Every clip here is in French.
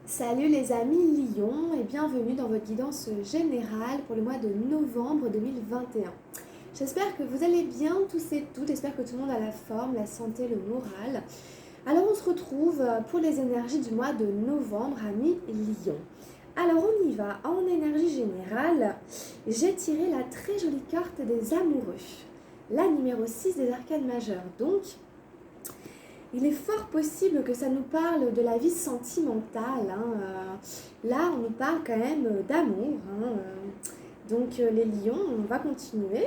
Salut les amis Lion et bienvenue dans votre guidance générale pour le mois de novembre 2021. J'espère que vous allez bien tous et toutes, j'espère que tout le monde a la forme, la santé, le moral. Alors on se retrouve pour les énergies du mois de novembre, amis Lion. Alors on y va, en énergie générale, j'ai tiré la très jolie carte des amoureux, la numéro 6 des arcanes majeures. Donc il est fort possible que ça nous parle de la vie sentimentale. Là, on nous parle quand même d'amour. Donc, les lions, on va continuer.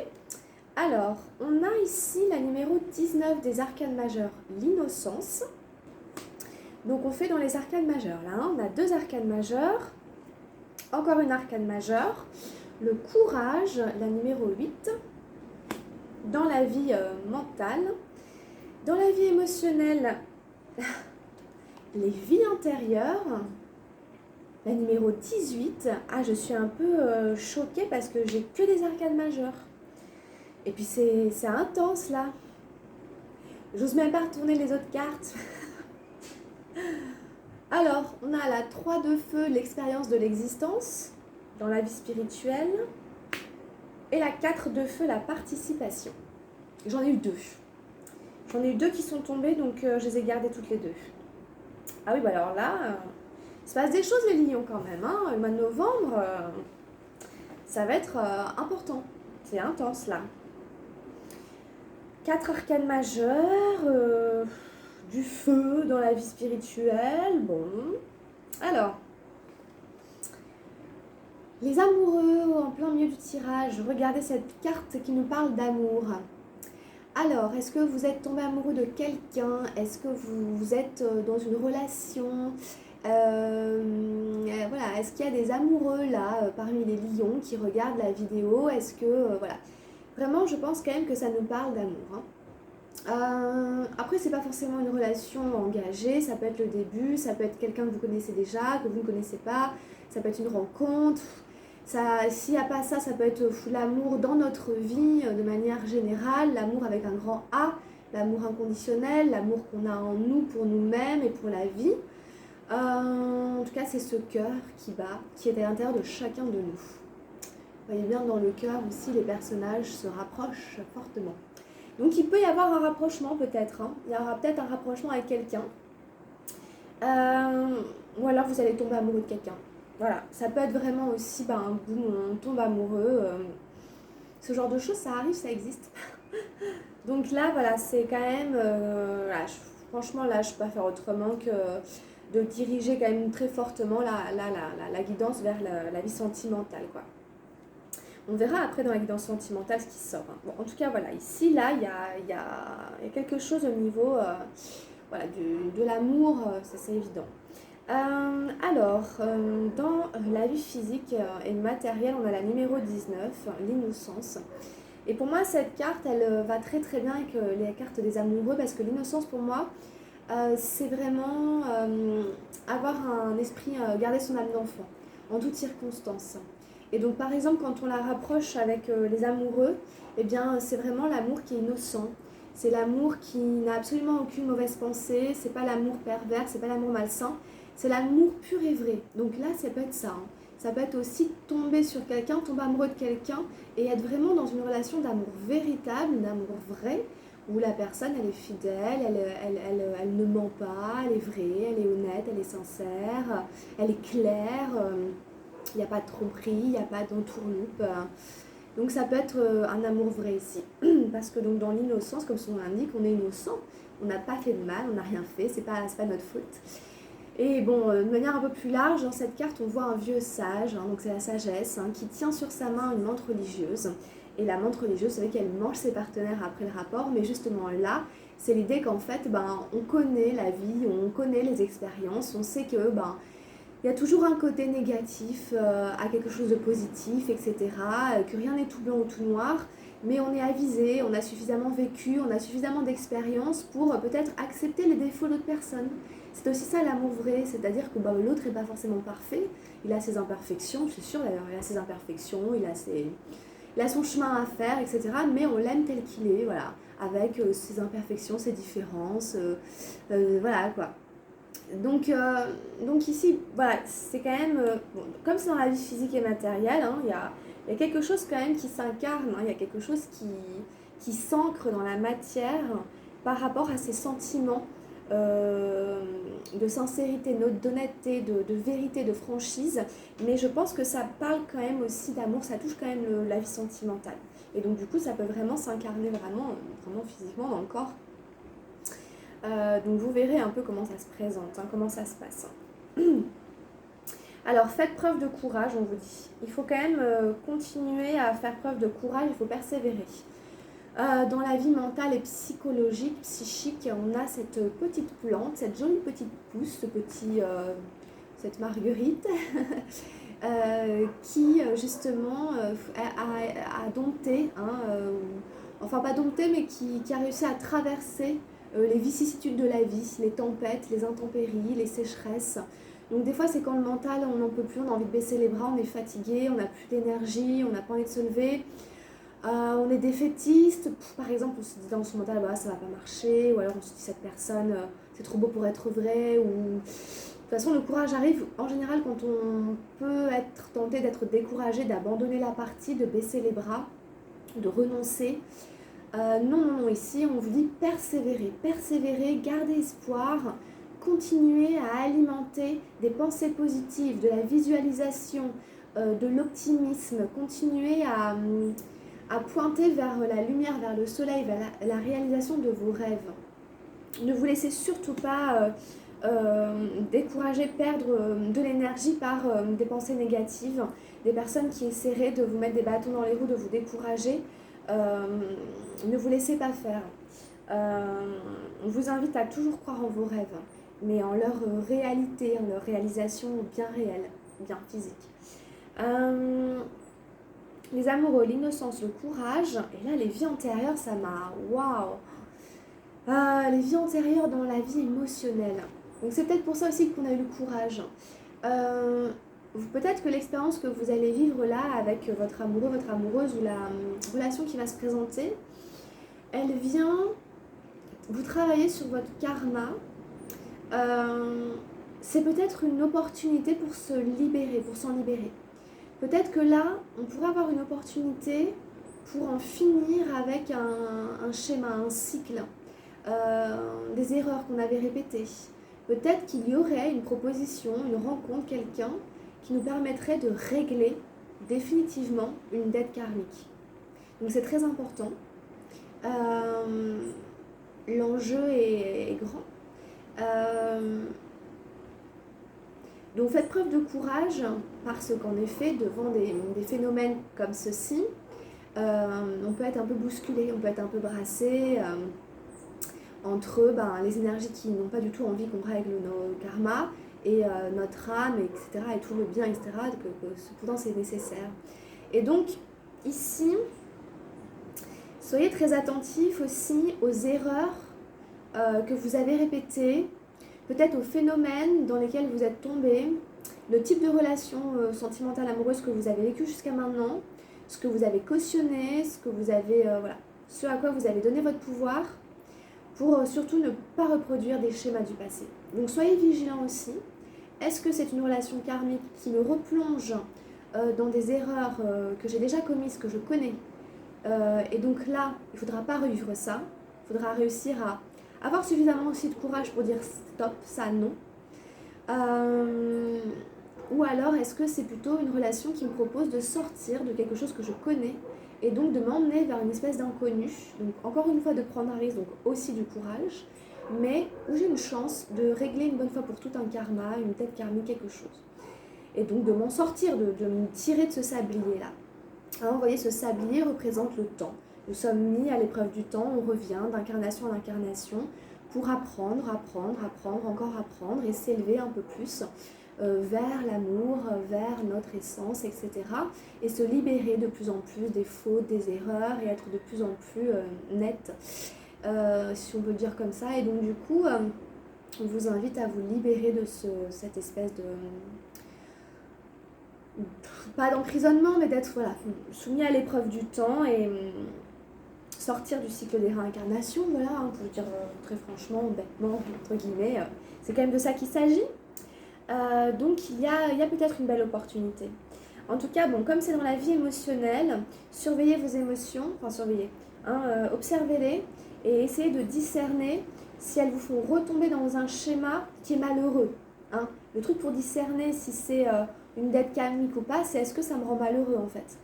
Alors, on a ici la numéro 19 des arcanes majeures, l'innocence. Donc, on fait dans les arcanes majeures. Là, on a deux arcanes majeures. Encore une arcane majeure. Le courage, la numéro 8. Dans la vie mentale. Dans la vie émotionnelle, les vies antérieures, la numéro 18. Ah, je suis un peu choquée parce que j'ai que des arcanes majeures. Et puis c'est intense là. J'ose même pas retourner les autres cartes. Alors, on a la 3 de feu, l'expérience de l'existence, dans la vie spirituelle. Et la 4 de feu, la participation. J'en ai eu deux. J'en ai eu deux qui sont tombées, donc je les ai gardées toutes les deux. Ah oui, bah alors là, il se passe des choses les lions quand même. Le mois de novembre, ça va être important. C'est intense là. 4 arcanes majeures, du feu dans la vie spirituelle. Bon. Alors, les amoureux en plein milieu du tirage, regardez cette carte qui nous parle d'amour. Alors, est-ce que vous êtes tombé amoureux de quelqu'un? Est-ce que vous êtes dans une relation? Voilà, est-ce qu'il y a des amoureux là parmi les lions qui regardent la vidéo? Est-ce que, voilà, vraiment je pense quand même que ça nous parle d'amour. Après, c'est pas forcément une relation engagée, ça peut être le début, ça peut être quelqu'un que vous connaissez déjà, que vous ne connaissez pas, ça peut être une rencontre. S'il n'y a pas ça, ça peut être l'amour dans notre vie de manière générale, l'amour avec un grand A, l'amour inconditionnel, l'amour qu'on a en nous pour nous-mêmes et pour la vie. En tout cas, c'est ce cœur qui bat, qui est à l'intérieur de chacun de nous. Vous voyez bien, dans le cœur aussi, les personnages se rapprochent fortement. Donc, il peut y avoir un rapprochement peut-être. Il y aura peut-être un rapprochement avec quelqu'un. Ou alors, vous allez tomber amoureux de quelqu'un. Voilà, ça peut être vraiment aussi un boom où on tombe amoureux. Ce genre de choses, ça arrive, ça existe. Donc là, voilà, c'est quand même... franchement, là, je ne peux pas faire autrement que de diriger quand même très fortement la guidance vers la vie sentimentale, quoi. On verra après dans la guidance sentimentale ce qui sort. Bon, en tout cas, voilà, ici, là, il y a quelque chose au niveau voilà, de l'amour, ça c'est évident. Dans la vie physique et matérielle, on a la numéro 19, l'innocence. Et pour moi, cette carte, elle va très très bien avec les cartes des amoureux parce que l'innocence, pour moi, c'est vraiment avoir un esprit, garder son âme d'enfant en toutes circonstances. Et donc, par exemple, quand on la rapproche avec les amoureux, eh bien, c'est vraiment l'amour qui est innocent. C'est l'amour qui n'a absolument aucune mauvaise pensée. C'est pas l'amour pervers, c'est pas l'amour malsain. C'est l'amour pur et vrai. Donc là, ça peut être ça. Ça peut être aussi tomber sur quelqu'un, tomber amoureux de quelqu'un et être vraiment dans une relation d'amour véritable, d'amour vrai, où la personne, elle est fidèle, elle ne ment pas, elle est vraie, elle est honnête, elle est sincère, elle est claire, il n'y a pas de tromperie, il n'y a pas d'entourloupe. Donc ça peut être un amour vrai ici. Parce que donc dans l'innocence, comme son nom l'indique, on est innocent, on n'a pas fait de mal, on n'a rien fait, c'est pas notre faute. Et bon, de manière un peu plus large, dans cette carte, on voit un vieux sage, donc c'est la sagesse, qui tient sur sa main une menthe religieuse. Et la menthe religieuse, vous savez qu'elle mange ses partenaires après le rapport, mais justement là, c'est l'idée qu'en fait, on connaît la vie, on connaît les expériences, on sait que il y a toujours un côté négatif à quelque chose de positif, etc. Que rien n'est tout blanc ou tout noir, mais on est avisé, on a suffisamment vécu, on a suffisamment d'expérience pour peut-être accepter les défauts d'autres personnes. C'est aussi ça l'amour vrai, c'est-à-dire que l'autre n'est pas forcément parfait, il a ses imperfections, c'est sûr d'ailleurs, il a ses imperfections, il a son chemin à faire, etc. Mais on l'aime tel qu'il est, voilà, avec ses imperfections, ses différences, voilà quoi. Donc ici, voilà, c'est quand même, bon, comme c'est dans la vie physique et matérielle, hein, il y a quelque chose quand même qui s'incarne, hein, il y a quelque chose qui s'ancre dans la matière par rapport à ces sentiments euh, de sincérité, d'honnêteté, de vérité, de franchise. Mais je pense que ça parle quand même aussi d'amour, ça touche quand même la vie sentimentale. Et donc du coup, ça peut vraiment s'incarner vraiment physiquement dans le corps. Donc vous verrez un peu comment ça se présente, hein, comment ça se passe. Alors faites preuve de courage, on vous dit. Il faut quand même continuer à faire preuve de courage, il faut persévérer. Dans la vie mentale et psychologique, psychique, on a cette petite plante, cette jolie petite pousse, cette marguerite, qui justement a dompté, hein, enfin pas dompté, mais qui a réussi à traverser les vicissitudes de la vie, les tempêtes, les intempéries, les sécheresses. Donc des fois c'est quand le mental on n'en peut plus, on a envie de baisser les bras, on est fatigué, on n'a plus d'énergie, on n'a pas envie de se lever. On est défaitiste, par exemple on se dit dans son mental bah, ça va pas marcher, ou alors on se dit cette personne c'est trop beau pour être vrai, ou de toute façon le courage arrive en général quand on peut être tenté d'être découragé, d'abandonner la partie, de baisser les bras, de renoncer. Non, ici on vous dit persévérer, garder espoir, continuer à alimenter des pensées positives, de la visualisation, de l'optimisme, continuer à pointer vers la lumière, vers le soleil, vers la réalisation de vos rêves. Ne vous laissez surtout pas décourager, perdre de l'énergie par des pensées négatives, des personnes qui essaieraient de vous mettre des bâtons dans les roues, de vous décourager. Ne vous laissez pas faire. On vous invite à toujours croire en vos rêves, mais en leur réalité, en leur réalisation bien réelle, bien physique. Les amoureux, l'innocence, le courage, et là les vies antérieures, ça m'a... Waouh. Les vies antérieures dans la vie émotionnelle. Donc c'est peut-être pour ça aussi qu'on a eu le courage. Peut-être que l'expérience que vous allez vivre là avec votre amoureux, votre amoureuse, ou la relation qui va se présenter, elle vient vous travailler sur votre karma. C'est peut-être une opportunité pour se libérer, pour s'en libérer. Peut-être que là, on pourrait avoir une opportunité pour en finir avec un schéma, un cycle, des erreurs qu'on avait répétées. Peut-être qu'il y aurait une proposition, une rencontre, quelqu'un qui nous permettrait de régler définitivement une dette karmique. Donc c'est très important. L'enjeu est grand. Donc faites preuve de courage parce qu'en effet, devant des phénomènes comme ceci, on peut être un peu bousculé, on peut être un peu brassé entre les énergies qui n'ont pas du tout envie qu'on règle nos karmas et notre âme, etc., et tout le bien, etc., que pourtant c'est nécessaire. Et donc, ici, soyez très attentifs aussi aux erreurs que vous avez répétées, peut-être aux phénomènes dans lesquels vous êtes tombés, le type de relation sentimentale amoureuse que vous avez vécu jusqu'à maintenant, ce que vous avez cautionné, ce que vous avez, ce à quoi vous avez donné votre pouvoir, pour surtout ne pas reproduire des schémas du passé. Donc soyez vigilants aussi. Est-ce que c'est une relation karmique qui me replonge dans des erreurs que j'ai déjà commises, que je connais, et donc là, il ne faudra pas revivre ça. Il faudra réussir à avoir suffisamment aussi de courage pour dire stop, ça non. Ou alors, est-ce que c'est plutôt une relation qui me propose de sortir de quelque chose que je connais et donc de m'emmener vers une espèce d'inconnu. Donc encore une fois de prendre un risque, donc aussi du courage, mais où j'ai une chance de régler une bonne fois pour toutes un karma, une tête karmique, quelque chose. Et donc de m'en sortir, de me tirer de ce sablier-là. Hein, vous voyez, ce sablier représente le temps. Nous sommes mis à l'épreuve du temps, on revient d'incarnation en incarnation pour apprendre, encore apprendre et s'élever un peu plus vers l'amour, vers notre essence, etc. Et se libérer de plus en plus des fautes, des erreurs et être de plus en plus net, si on peut le dire comme ça. Et donc du coup, on vous invite à vous libérer de cette espèce de... pas d'emprisonnement, mais d'être soumis à l'épreuve du temps et sortir du cycle des réincarnations, voilà, hein, pour dire très franchement, bêtement, entre guillemets, c'est quand même de ça qu'il s'agit. Donc il y a peut-être une belle opportunité. En tout cas, bon, comme c'est dans la vie émotionnelle, surveillez vos émotions, enfin surveillez, hein, observez-les et essayez de discerner si elles vous font retomber dans un schéma qui est malheureux. Hein. Le truc pour discerner si c'est une dette karmique ou pas, c'est est-ce que ça me rend malheureux en fait.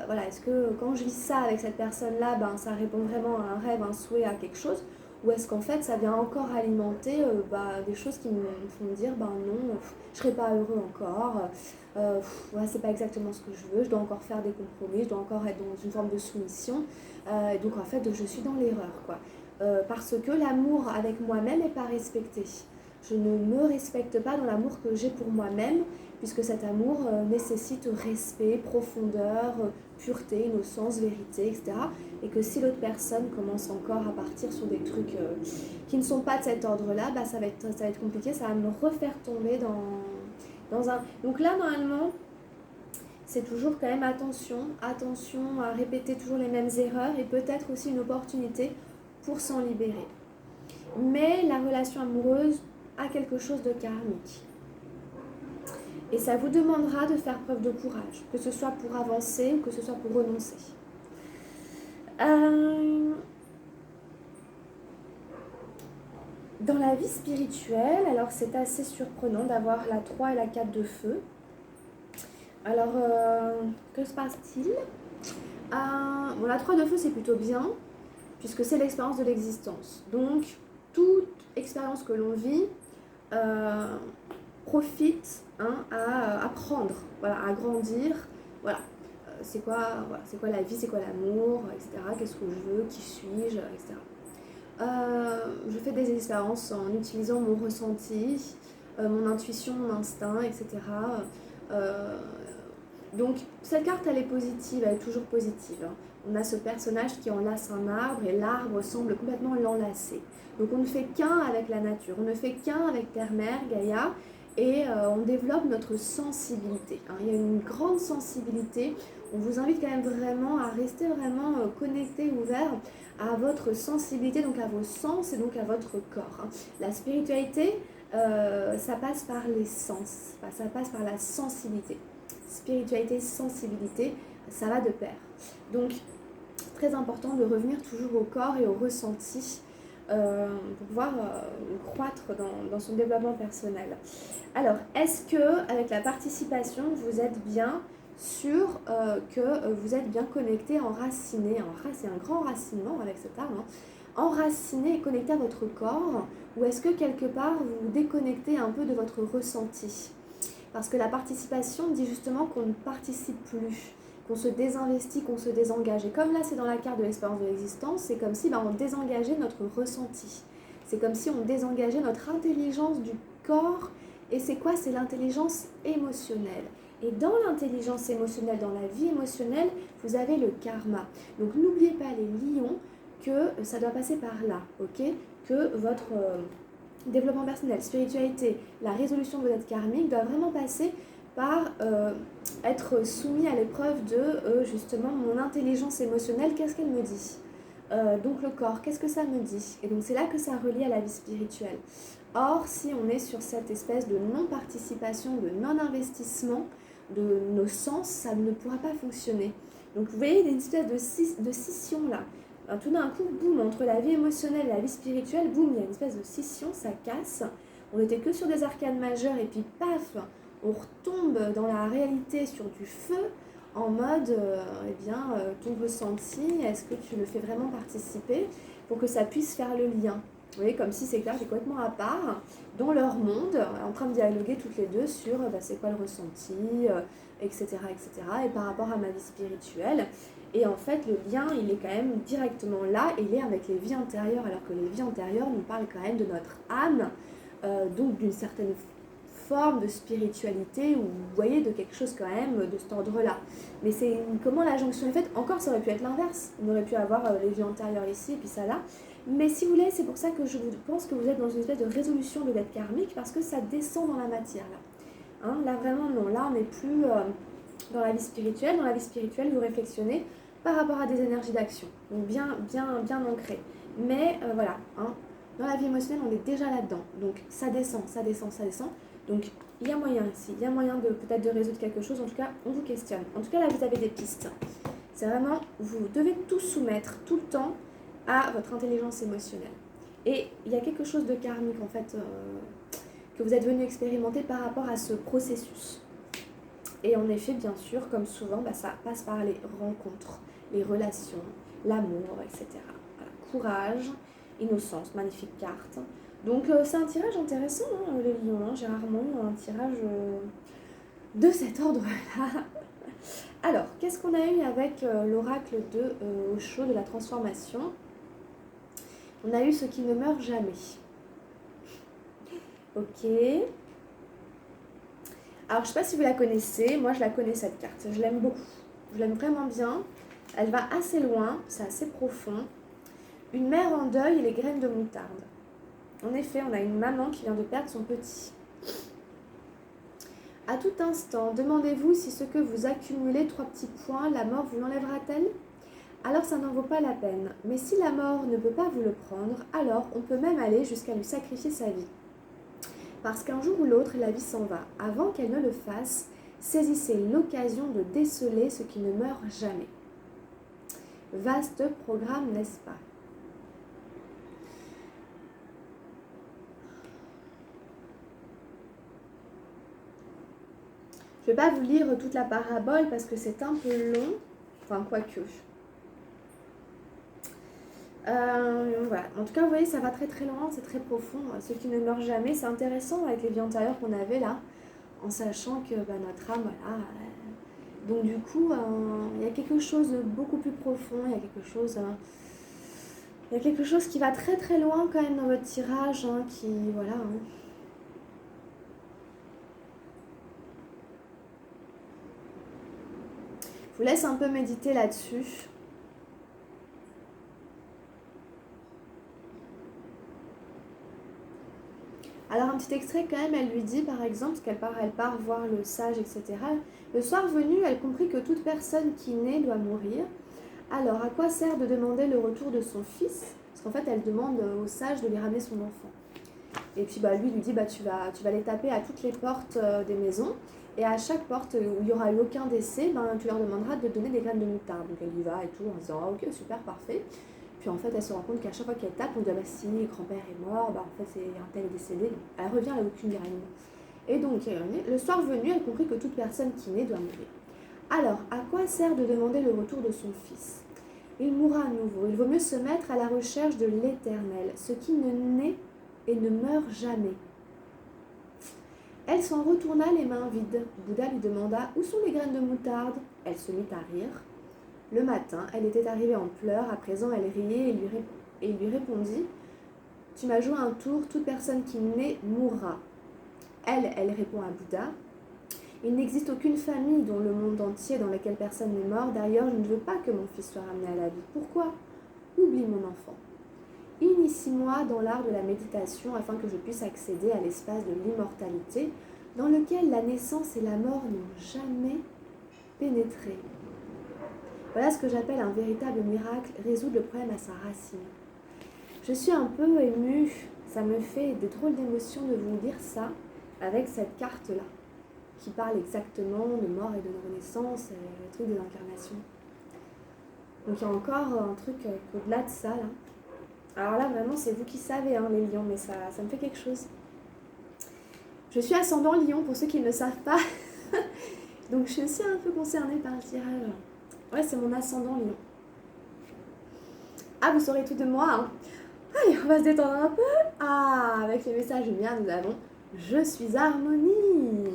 Voilà, est-ce que quand je vis ça avec cette personne-là, ben, ça répond vraiment à un rêve, un souhait, à quelque chose, ou est-ce qu'en fait ça vient encore alimenter des choses qui me font dire ben non, je serai pas heureux encore, ouais, c'est pas exactement ce que je veux, je dois encore faire des compromis, je dois encore être dans une forme de soumission, donc en fait je suis dans l'erreur quoi. Parce que l'amour avec moi-même n'est pas respecté. Je ne me respecte pas dans l'amour que j'ai pour moi-même, puisque cet amour nécessite respect, profondeur, pureté, innocence, vérité, etc. Et que si l'autre personne commence encore à partir sur des trucs qui ne sont pas de cet ordre-là, bah, ça va être compliqué, ça va me refaire tomber dans un... Donc là, normalement, c'est toujours quand même attention à répéter toujours les mêmes erreurs et peut-être aussi une opportunité pour s'en libérer. Mais la relation amoureuse a quelque chose de karmique. Et ça vous demandera de faire preuve de courage, que ce soit pour avancer ou que ce soit pour renoncer. Dans la vie spirituelle, alors c'est assez surprenant d'avoir la 3 et la 4 de feu. Alors, que se passe-t-il ? Bon, la 3 de feu, c'est plutôt bien, puisque c'est l'expérience de l'existence. Donc, toute expérience que l'on vit profite à apprendre, voilà, à grandir. Voilà. C'est quoi la vie, c'est quoi l'amour, etc. Qu'est-ce que je veux, qui suis-je, etc. Je fais des expériences en utilisant mon ressenti, mon intuition, mon instinct, etc. Donc cette carte elle est positive, elle est toujours positive. On a ce personnage qui enlace un arbre et l'arbre semble complètement l'enlacer. Donc on ne fait qu'un avec la nature, on ne fait qu'un avec Terre-Mère, Gaïa, et on développe notre sensibilité. Il y a une grande sensibilité. On vous invite quand même vraiment à rester vraiment connecté, ouvert à votre sensibilité, donc à vos sens et donc à votre corps. La spiritualité, ça passe par les sens, ça passe par la sensibilité. Spiritualité, sensibilité, ça va de pair. Donc, très important de revenir toujours au corps et au ressenti pour pouvoir croître dans son développement personnel. Alors, est-ce que avec la participation, vous êtes bien sûr que vous êtes bien connecté, enraciné, c'est un grand enracinement avec cette arme, enraciné et connecté à votre corps, ou est-ce que quelque part vous vous déconnectez un peu de votre ressenti ? Parce que la participation dit justement qu'on ne participe plus, qu'on se désinvestit, qu'on se désengage. Et comme là c'est dans la carte de l'expérience de l'existence, c'est comme si on désengageait notre ressenti. C'est comme si on désengageait notre intelligence du corps. Et c'est quoi ? C'est l'intelligence émotionnelle. Et dans l'intelligence émotionnelle, dans la vie émotionnelle, vous avez le karma. Donc n'oubliez pas les lions que ça doit passer par là, ok ? Que votre développement personnel, spiritualité, la résolution de vos dettes karmiques doit vraiment passer par être soumis à l'épreuve de justement mon intelligence émotionnelle, qu'est-ce qu'elle me dit ? Donc le corps, qu'est-ce que ça me dit ? Et donc c'est là que ça relie à la vie spirituelle. Or, si on est sur cette espèce de non-participation, de non-investissement de nos sens, ça ne pourra pas fonctionner. Donc vous voyez, il y a une espèce de scission là. Alors, tout d'un coup, boum, entre la vie émotionnelle et la vie spirituelle, boum, il y a une espèce de scission, ça casse. On n'était que sur des arcanes majeures et puis paf, on retombe dans la réalité sur du feu en mode, ton ressenti, est-ce que tu le fais vraiment participer pour que ça puisse faire le lien ? Vous voyez, comme si c'est clair, c'est complètement à part, dans leur monde, en train de dialoguer toutes les deux sur c'est quoi le ressenti, etc., etc., et par rapport à ma vie spirituelle. Et en fait, le lien, il est quand même directement là, et il est avec les vies antérieures, alors que les vies antérieures nous parlent quand même de notre âme, donc d'une certaine forme de spiritualité, ou vous voyez, de quelque chose quand même de cet ordre-là. Mais c'est comment la jonction est faite. Encore, ça aurait pu être l'inverse. On aurait pu avoir les vies antérieures ici, et puis ça là. Mais si vous voulez, c'est pour ça que je pense que vous êtes dans une espèce de résolution de dette karmique, parce que ça descend dans la matière, là. Là, vraiment, non. Là, on n'est plus dans la vie spirituelle. Dans la vie spirituelle, vous réflexionez par rapport à des énergies d'action. Donc bien ancré. Mais voilà, hein, dans la vie émotionnelle, on est déjà là-dedans. Donc ça descend. Donc il y a moyen ici, il y a moyen de peut-être de résoudre quelque chose. En tout cas, on vous questionne. En tout cas, là, vous avez des pistes. C'est vraiment, vous devez tout soumettre tout le temps à votre intelligence émotionnelle. Et il y a quelque chose de karmique, en fait, que vous êtes venu expérimenter par rapport à ce processus. Et en effet, bien sûr, comme souvent, ça passe par les rencontres, les relations, l'amour, etc. Voilà. Courage, innocence, magnifique carte. Donc c'est un tirage intéressant, hein, les lions. Hein. J'ai rarement eu un tirage de cet ordre-là. Alors, qu'est-ce qu'on a eu avec l'oracle de Osho de la transformation? On a eu ce qui ne meurt jamais. Ok. Alors, je ne sais pas si vous la connaissez. Moi, je la connais, cette carte. Je l'aime beaucoup. Je l'aime vraiment bien. Elle va assez loin. C'est assez profond. Une mère en deuil et les graines de moutarde. En effet, on a une maman qui vient de perdre son petit. À tout instant, demandez-vous si ce que vous accumulez, 3 petits points, la mort vous l'enlèvera-t-elle? Alors ça n'en vaut pas la peine. Mais si la mort ne peut pas vous le prendre, alors on peut même aller jusqu'à lui sacrifier sa vie. Parce qu'un jour ou l'autre, la vie s'en va. Avant qu'elle ne le fasse, saisissez l'occasion de déceler ce qui ne meurt jamais. Vaste programme, n'est-ce pas? Je ne vais pas vous lire toute la parabole parce que c'est un peu long. Enfin, quoique. Voilà. En tout cas, vous voyez, ça va très très loin, c'est très profond. Ce qui ne meurt jamais, c'est intéressant avec les vies antérieures qu'on avait là, en sachant que notre âme, voilà. Donc du coup, il y a quelque chose de beaucoup plus profond, il y a quelque chose qui va très très loin quand même dans votre tirage, hein, qui, voilà. Hein. Je vous laisse un peu méditer là-dessus. Alors un petit extrait quand même, elle lui dit par exemple, parce qu'elle part voir le sage, etc. Le soir venu, elle comprit que toute personne qui naît doit mourir. Alors à quoi sert de demander le retour de son fils? Parce qu'en fait, elle demande au sage de lui ramener son enfant. Et puis lui dit, tu vas les taper à toutes les portes des maisons. Et à chaque porte où il n'y aura eu aucun décès, tu leur demanderas de donner des graines de moutarde. Donc elle y va et tout, en disant, ok, super, parfait. Puis en fait, elle se rend compte qu'à chaque fois qu'elle tape, on dit, si, grand-père est mort, en fait, c'est un tel est décédé. Donc, elle revient, elle n'a aucune graine. Et donc, le soir venu, elle comprit que toute personne qui naît doit mourir. Alors, à quoi sert de demander le retour de son fils? Il mourra à nouveau. Il vaut mieux se mettre à la recherche de l'éternel, ce qui ne naît et ne meurt jamais. Elle s'en retourna les mains vides. Bouddha lui demanda, où sont les graines de moutarde? Elle se mit à rire. Le matin, elle était arrivée en pleurs, à présent elle riait et lui répondit, tu m'as joué un tour, toute personne qui naît mourra. Elle répond à Bouddha, il n'existe aucune famille dans le monde entier dans laquelle personne n'est mort, d'ailleurs je ne veux pas que mon fils soit ramené à la vie. Pourquoi? Oublie mon enfant. Initie-moi dans l'art de la méditation afin que je puisse accéder à l'espace de l'immortalité dans lequel la naissance et la mort n'ont jamais pénétré. Voilà ce que j'appelle un véritable miracle, résoudre le problème à sa racine. Je suis un peu émue, ça me fait des drôles d'émotions de vous dire ça avec cette carte-là, qui parle exactement de mort et de renaissance, et le truc des incarnations. Donc il y a encore un truc au-delà de ça, là. Alors là, vraiment, c'est vous qui savez, hein, les lions, mais ça me fait quelque chose. Je suis ascendant lion, pour ceux qui ne le savent pas. Donc je suis aussi un peu concernée par le tirage. Ouais, c'est mon ascendant lion. Ah, vous saurez tout de moi, hein. Allez, on va se détendre un peu. Ah, avec les messages lumière, nous avons « Je suis harmonie ».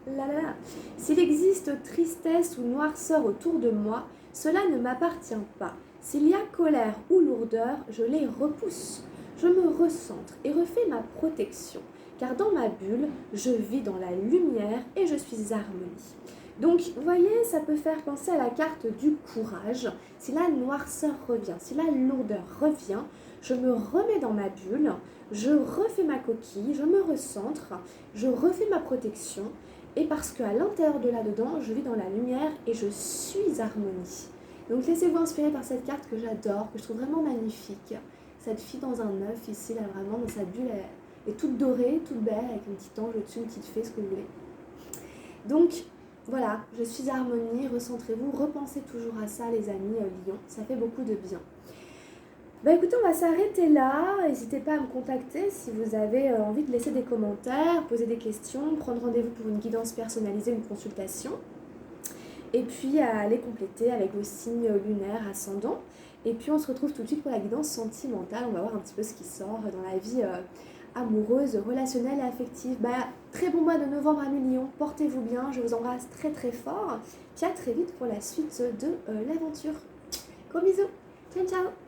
Là là là. S'il existe tristesse ou noirceur autour de moi, cela ne m'appartient pas. S'il y a colère ou lourdeur, je les repousse. Je me recentre et refais ma protection, car dans ma bulle, je vis dans la lumière et je suis harmonie. Donc, vous voyez, ça peut faire penser à la carte du courage. Si la noirceur revient, si la lourdeur revient, je me remets dans ma bulle, je refais ma coquille, je me recentre, je refais ma protection. Et parce qu'à l'intérieur de là-dedans, je vis dans la lumière et je suis harmonie. Donc laissez-vous inspirer par cette carte que j'adore, que je trouve vraiment magnifique. Cette fille dans un œuf ici, là vraiment dans sa bulle, elle est toute dorée, toute belle, avec un petit ange au-dessus, une petite fée, ce que vous voulez. Donc voilà, je suis harmonie, recentrez-vous, repensez toujours à ça les amis Lion, ça fait beaucoup de bien. Bah écoutez, on va s'arrêter là, n'hésitez pas à me contacter si vous avez envie de laisser des commentaires, poser des questions, prendre rendez-vous pour une guidance personnalisée, une consultation. Et puis à aller compléter avec vos signes lunaires ascendants. Et puis on se retrouve tout de suite pour la guidance sentimentale, on va voir un petit peu ce qui sort dans la vie amoureuse, relationnelle et affective. Très bon mois de novembre à mes lions, portez-vous bien, je vous embrasse très très fort. Puis à très vite pour la suite de l'aventure. Gros bisous, ciao ciao.